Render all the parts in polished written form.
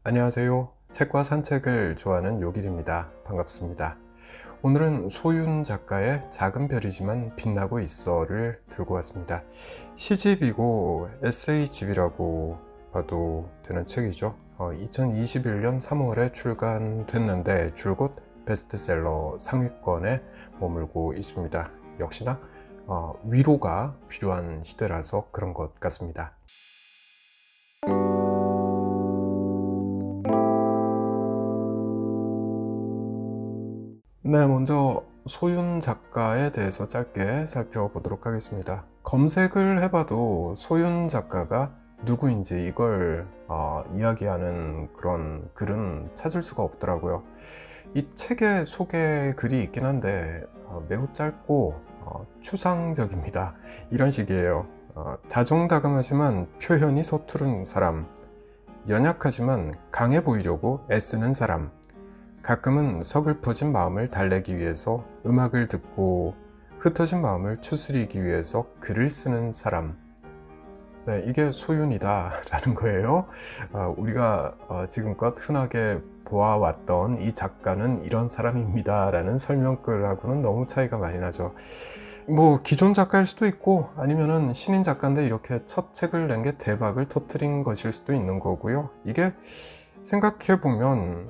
안녕하세요. 책과 산책을 좋아하는 요길입니다. 반갑습니다. 오늘은 소윤 작가의 작은 별이지만 빛나고 있어를 들고 왔습니다. 시집이고 에세이집이라고 봐도 되는 책이죠. 2021년 3월에 출간됐는데 줄곧 베스트셀러 상위권에 머물고 있습니다. 역시나 위로가 필요한 시대라서 그런 것 같습니다. 네, 먼저 소윤 작가에 대해서 짧게 살펴보도록 하겠습니다. 검색을 해봐도 소윤 작가가 누구인지 이걸 이야기하는 그런 글은 찾을 수가 없더라고요. 이 책의 소개 글이 있긴 한데 매우 짧고 추상적입니다. 이런 식이에요. 다정다감하지만 표현이 서투른 사람, 연약하지만 강해 보이려고 애쓰는 사람, 가끔은 서글퍼진 마음을 달래기 위해서 음악을 듣고 흩어진 마음을 추스리기 위해서 글을 쓰는 사람. 네, 이게 소윤이다 라는 거예요. 우리가 지금껏 흔하게 보아왔던 이 작가는 이런 사람입니다 라는 설명글하고는 너무 차이가 많이 나죠. 뭐 기존 작가일 수도 있고 아니면은 신인 작가인데 이렇게 첫 책을 낸 게 대박을 터뜨린 것일 수도 있는 거고요. 이게 생각해보면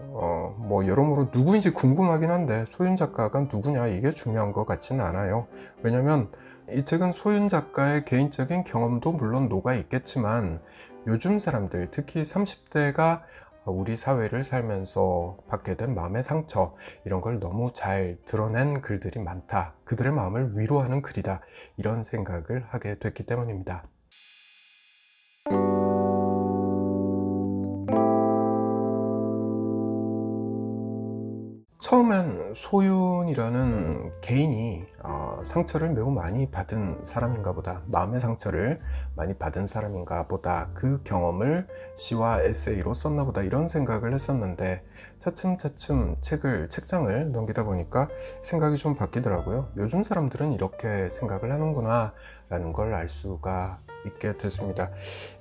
뭐 여러모로 누구인지 궁금하긴 한데 소윤 작가가 누구냐 이게 중요한 것 같지는 않아요. 왜냐면 이 책은 소윤 작가의 개인적인 경험도 물론 녹아 있겠지만 요즘 사람들, 특히 30대가 우리 사회를 살면서 받게 된 마음의 상처, 이런 걸 너무 잘 드러낸 글들이 많다, 그들의 마음을 위로하는 글이다, 이런 생각을 하게 됐기 때문입니다. 처음엔 소윤이라는 개인이 상처를 매우 많이 받은 사람인가 보다, 마음의 상처를 많이 받은 사람인가 보다, 그 경험을 시와 에세이로 썼나 보다, 이런 생각을 했었는데 차츰차츰 책장을 넘기다 보니까 생각이 좀 바뀌더라고요. 요즘 사람들은 이렇게 생각을 하는구나 라는 걸 알 수가 있게 됐습니다.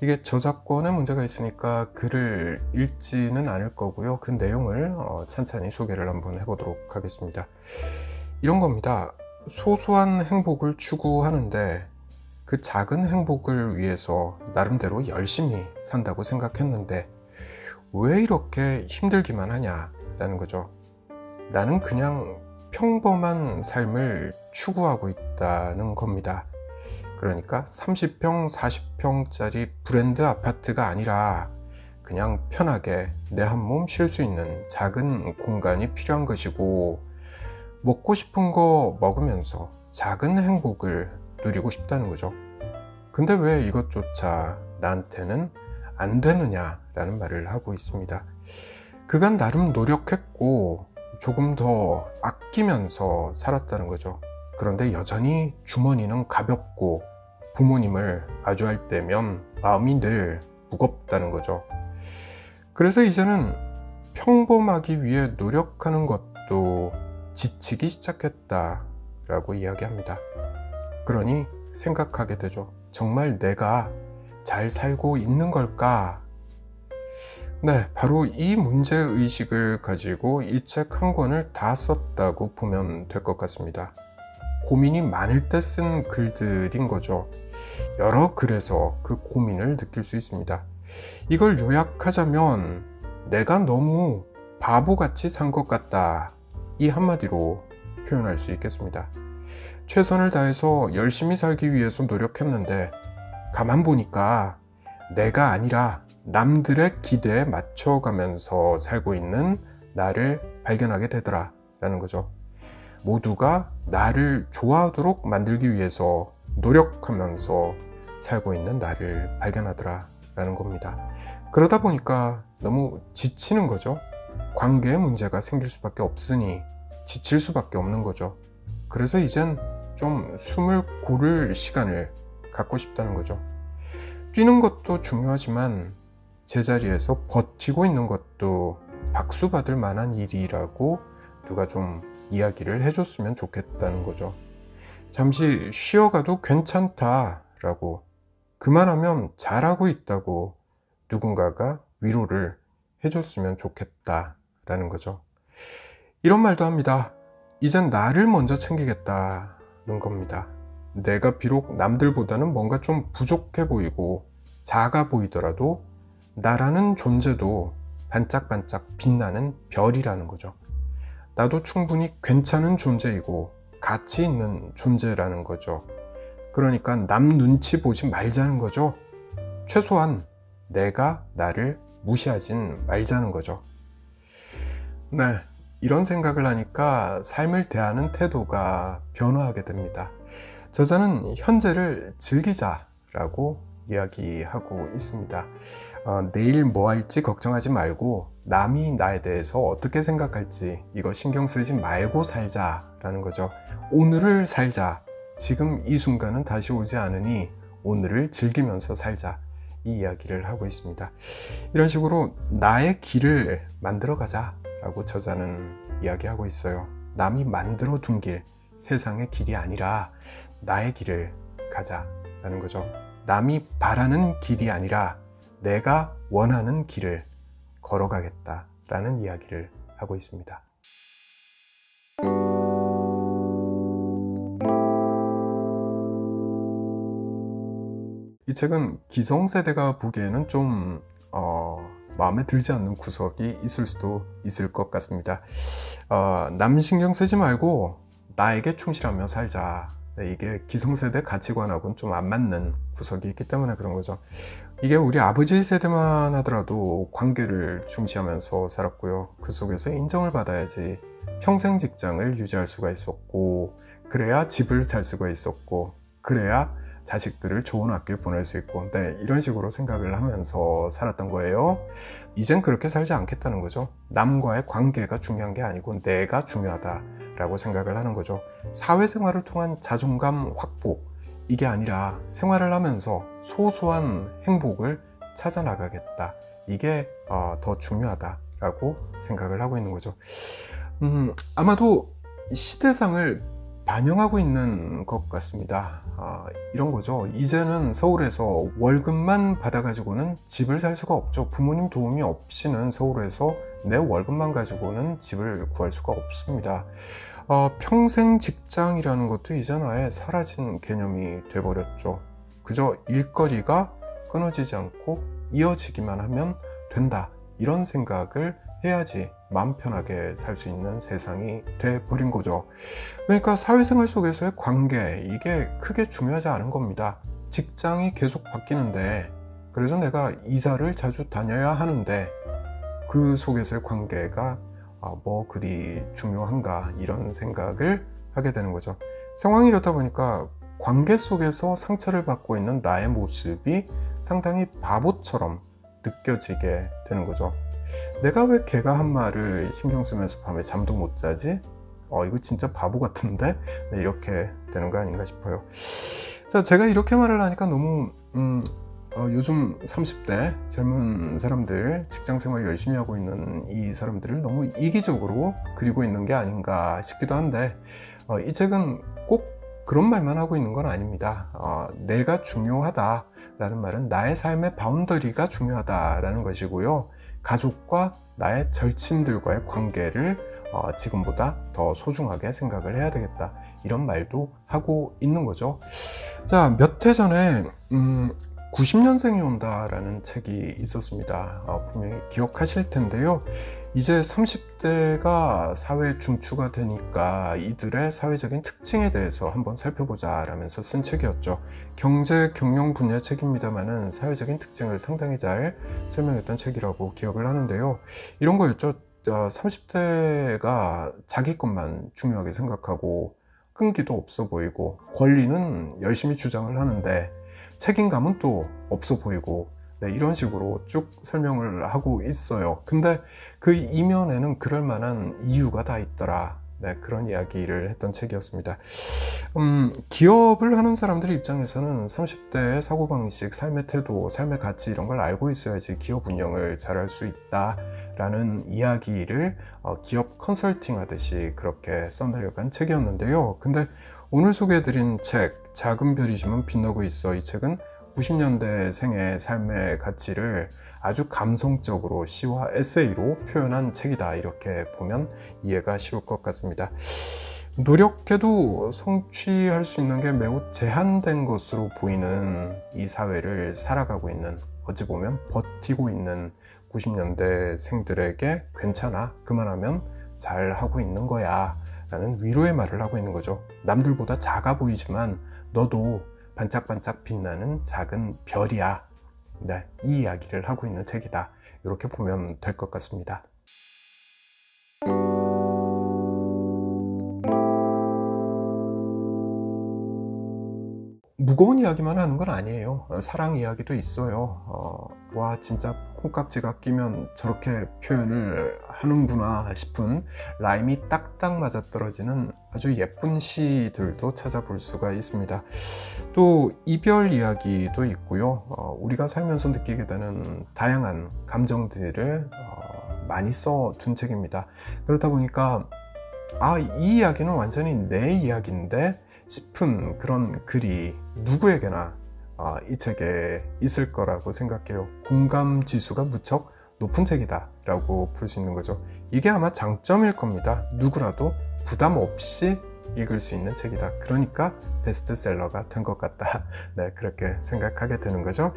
이게 저작권에 문제가 있으니까 글을 읽지는 않을 거고요. 그 내용을 찬찬히 소개를 한번 해보도록 하겠습니다. 이런 겁니다. 소소한 행복을 추구하는데 그 작은 행복을 위해서 나름대로 열심히 산다고 생각했는데 왜 이렇게 힘들기만 하냐라는 거죠. 나는 그냥 평범한 삶을 추구하고 있다는 겁니다. 그러니까 30평, 40평짜리 브랜드 아파트가 아니라 그냥 편하게 내 한 몸 쉴 수 있는 작은 공간이 필요한 것이고, 먹고 싶은 거 먹으면서 작은 행복을 누리고 싶다는 거죠. 근데 왜 이것조차 나한테는 안 되느냐라는 말을 하고 있습니다. 그간 나름 노력했고 조금 더 아끼면서 살았다는 거죠. 그런데 여전히 주머니는 가볍고 부모님을 마주할 때면 마음이 늘 무겁다는 거죠. 그래서 이제는 평범하기 위해 노력하는 것도 지치기 시작했다라고 이야기합니다. 그러니 생각하게 되죠. 정말 내가 잘 살고 있는 걸까? 네, 바로 이 문제의식을 가지고 이 책 한 권을 다 썼다고 보면 될 것 같습니다. 고민이 많을 때 쓴 글들인 거죠. 여러 글에서 그 고민을 느낄 수 있습니다. 이걸 요약하자면 내가 너무 바보같이 산 것 같다, 이 한마디로 표현할 수 있겠습니다. 최선을 다해서 열심히 살기 위해서 노력했는데 가만 보니까 내가 아니라 남들의 기대에 맞춰가면서 살고 있는 나를 발견하게 되더라 라는 거죠. 모두가 나를 좋아하도록 만들기 위해서 노력하면서 살고 있는 나를 발견하더라 라는 겁니다. 그러다 보니까 너무 지치는 거죠. 관계에 문제가 생길 수밖에 없으니 지칠 수밖에 없는 거죠. 그래서 이젠 좀 숨을 고를 시간을 갖고 싶다는 거죠. 뛰는 것도 중요하지만 제자리에서 버티고 있는 것도 박수 받을 만한 일이라고 누가 좀 이야기를 해줬으면 좋겠다는 거죠. 잠시 쉬어가도 괜찮다라고, 그만하면 잘하고 있다고 누군가가 위로를 해줬으면 좋겠다라는 거죠. 이런 말도 합니다. 이젠 나를 먼저 챙기겠다는 겁니다. 내가 비록 남들보다는 뭔가 좀 부족해 보이고 작아 보이더라도 나라는 존재도 반짝반짝 빛나는 별이라는 거죠. 나도 충분히 괜찮은 존재이고 가치 있는 존재라는 거죠. 그러니까 남 눈치 보지 말자는 거죠. 최소한 내가 나를 무시하진 말자는 거죠. 네, 이런 생각을 하니까 삶을 대하는 태도가 변화하게 됩니다. 저자는 현재를 즐기자라고 이야기하고 있습니다. 내일 뭐 할지 걱정하지 말고 남이 나에 대해서 어떻게 생각할지 이거 신경 쓰지 말고 살자라는 거죠. 오늘을 살자. 지금 이 순간은 다시 오지 않으니 오늘을 즐기면서 살자. 이 이야기를 하고 있습니다. 이런 식으로 나의 길을 만들어 가자 라고 저자는 이야기하고 있어요. 남이 만들어 둔 길, 세상의 길이 아니라 나의 길을 가자라는 거죠. 남이 바라는 길이 아니라 내가 원하는 길을 걸어가겠다라는 이야기를 하고 있습니다. 이 책은 기성세대가 보기에는 좀 마음에 들지 않는 구석이 있을 수도 있을 것 같습니다. 남 신경 쓰지 말고 나에게 충실하며 살자. 네, 이게 기성세대 가치관하고는 좀 안 맞는 구석이 있기 때문에 그런 거죠. 이게 우리 아버지 세대만 하더라도 관계를 중시하면서 살았고요. 그 속에서 인정을 받아야지 평생 직장을 유지할 수가 있었고, 그래야 집을 살 수가 있었고, 그래야 자식들을 좋은 학교에 보낼 수 있고, 네, 이런 식으로 생각을 하면서 살았던 거예요. 이젠 그렇게 살지 않겠다는 거죠. 남과의 관계가 중요한 게 아니고 내가 중요하다라고 생각을 하는 거죠. 사회생활을 통한 자존감 확보, 이게 아니라 생활을 하면서 소소한 행복을 찾아 나가겠다. 이게 더 중요하다라고 생각을 하고 있는 거죠. 아마도 시대상을 반영하고 있는 것 같습니다. 이런 거죠. 이제는 서울에서 월급만 받아가지고는 집을 살 수가 없죠. 부모님 도움이 없이는 서울에서 내 월급만 가지고는 집을 구할 수가 없습니다. 평생 직장이라는 것도 이제는 아예 사라진 개념이 돼버렸죠. 그저 일거리가 끊어지지 않고 이어지기만 하면 된다. 이런 생각을 해야지 마음 편하게 살 수 있는 세상이 돼버린 거죠. 그러니까 사회생활 속에서의 관계, 이게 크게 중요하지 않은 겁니다. 직장이 계속 바뀌는데, 그래서 내가 이사를 자주 다녀야 하는데 그 속에서의 관계가 뭐 그리 중요한가, 이런 생각을 하게 되는 거죠. 상황이 이렇다 보니까 관계 속에서 상처를 받고 있는 나의 모습이 상당히 바보처럼 느껴지게 되는 거죠. 내가 왜 걔가 한 말을 신경 쓰면서 밤에 잠도 못 자지? 이거 진짜 바보 같은데? 네, 이렇게 되는 거 아닌가 싶어요. 자, 제가 이렇게 말을 하니까 너무 요즘 30대 젊은 사람들, 직장생활 열심히 하고 있는 이 사람들을 너무 이기적으로 그리고 있는 게 아닌가 싶기도 한데, 이 책은 꼭 그런 말만 하고 있는 건 아닙니다. 내가 중요하다라는 말은 나의 삶의 바운더리가 중요하다라는 것이고요. 가족과 나의 절친들과의 관계를 지금보다 더 소중하게 생각을 해야 되겠다, 이런 말도 하고 있는 거죠. 자, 몇 해 전에 90년생이 온다라는 책이 있었습니다. 분명히 기억하실 텐데요. 이제 30대가 사회 중추가 되니까 이들의 사회적인 특징에 대해서 한번 살펴보자 라면서 쓴 책이었죠. 경제 경영 분야 책입니다만은 사회적인 특징을 상당히 잘 설명했던 책이라고 기억을 하는데요. 이런 거였죠. 30대가 자기 것만 중요하게 생각하고 끈기도 없어 보이고 권리는 열심히 주장을 하는데 책임감은 또 없어 보이고, 네, 이런 식으로 쭉 설명을 하고 있어요. 근데 그 이면에는 그럴 만한 이유가 다 있더라. 네, 그런 이야기를 했던 책이었습니다. 기업을 하는 사람들 입장에서는 30대의 사고방식, 삶의 태도, 삶의 가치, 이런 걸 알고 있어야지 기업 운영을 잘할 수 있다라는 이야기를 기업 컨설팅 하듯이 그렇게 써내려간 책이었는데요. 근데 오늘 소개해드린 책, 작은 별이지만 빛나고 있어, 이 책은 90년대생의 삶의 가치를 아주 감성적으로 시와 에세이로 표현한 책이다, 이렇게 보면 이해가 쉬울 것 같습니다. 노력해도 성취할 수 있는 게 매우 제한된 것으로 보이는 이 사회를 살아가고 있는, 어찌 보면 버티고 있는 90년대생들에게 괜찮아, 그만하면 잘하고 있는 거야 라는 위로의 말을 하고 있는 거죠. 남들보다 작아 보이지만 너도 반짝반짝 빛나는 작은 별이야. 네, 이 이야기를 하고 있는 책이다, 이렇게 보면 될 것 같습니다. 무거운 이야기만 하는 건 아니에요. 사랑 이야기도 있어요. 와, 진짜 콩깍지가 끼면 저렇게 표현을 하는구나 싶은 라임이 딱딱 맞아떨어지는 아주 예쁜 시들도 찾아볼 수가 있습니다. 또 이별 이야기도 있고요. 우리가 살면서 느끼게 되는 다양한 감정들을 많이 써둔 책입니다. 그렇다 보니까 이 이야기는 완전히 내 이야기인데 싶은 그런 글이 누구에게나 이 책에 있을 거라고 생각해요. 공감 지수가 무척 높은 책이다 라고 볼 수 있는 거죠. 이게 아마 장점일 겁니다. 누구라도 부담 없이 읽을 수 있는 책이다. 그러니까 베스트셀러가 된 것 같다. 네, 그렇게 생각하게 되는 거죠.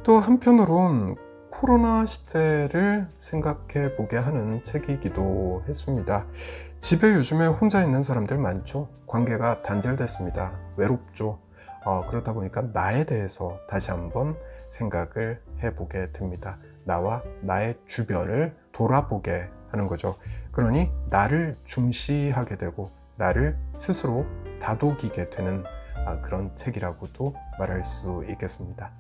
또 한편으론 코로나 시대를 생각해 보게 하는 책이기도 했습니다. 집에 요즘에 혼자 있는 사람들 많죠. 관계가 단절됐습니다. 외롭죠. 그러다 보니까 나에 대해서 다시 한번 생각을 해보게 됩니다. 나와 나의 주변을 돌아보게 하는 거죠. 그러니 나를 중시하게 되고 나를 스스로 다독이게 되는 그런 책이라고도 말할 수 있겠습니다.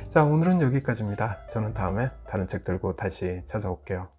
자, 오늘은 여기까지입니다. 저는 다음에 다른 책 들고 다시 찾아올게요.